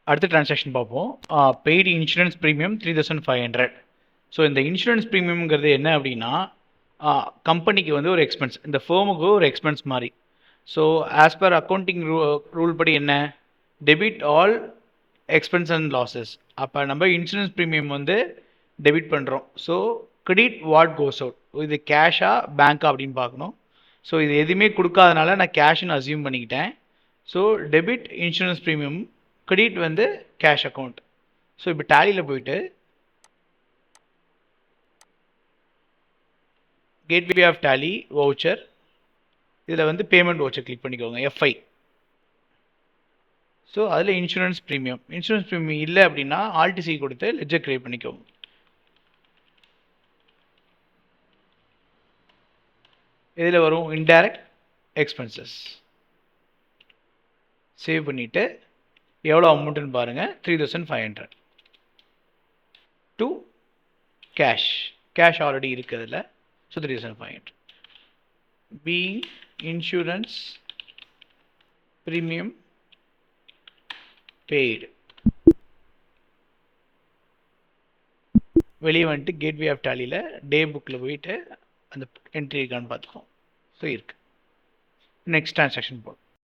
அடுத்த டிரான்சாக்ஷன் பார்ப்போம். Paid insurance premium 3500. So இந்த இன்சூரன்ஸ் ப்ரீமியம்ங்கிறது என்ன அப்படின்னா கம்பெனிக்கு வந்து ஒரு எக்ஸ்பென்ஸ், இந்த ஃபேமுக்கு ஒரு எக்ஸ்பென்ஸ் மாதிரி. So as per accounting rule படி என்ன, debit all expense and losses. அப்போ நம்ம இன்சூரன்ஸ் ப்ரீமியம் வந்து டெபிட் பண்ணுறோம். So credit what goes out, இது கேஷா பேங்க்கா அப்படின்னு பார்க்கணும். ஸோ இது எதுவுமே கொடுக்காதனால நான் கேஷ்னு அசியூம் பண்ணிக்கிட்டேன். So debit insurance premium, credit வந்து கேஷ் அக்கௌண்ட். ஸோ இப்போ டேலியில் போயிட்டு கேட்வே ஆஃப் டேலி வவுச்சர், இதில் வந்து பேமெண்ட் வவுச்சர் கிளிக் பண்ணிக்கோங்க, எஃப்ஐ. ஸோ அதில் இன்சூரன்ஸ் ப்ரீமியம் இல்லை அப்படின்னா ஆல்டிசி கொடுத்து லெட்ஜர் கிரியேட் பண்ணிக்கோங்க. இதில் வரும் இன்டைரக்ட் எக்ஸ்பென்சஸ். சேவ் பண்ணிவிட்டு எவ்வளோ அமௌண்ட்டுன்னு பாருங்கள், 3500 டு கேஷ் ஆல்ரெடி இருக்குது அதில். So 3500 being insurance premium paid. வெளியே வந்துட்டு கேட்வே ஆஃப் டேலியில் டே புக்கில் போயிட்டு அந்த என்ட்ரி இருக்கான்னு பார்த்துக்கோம். ஸோ இருக்குது. நெக்ஸ்ட் டிரான்சாக்ஷன் போகும்.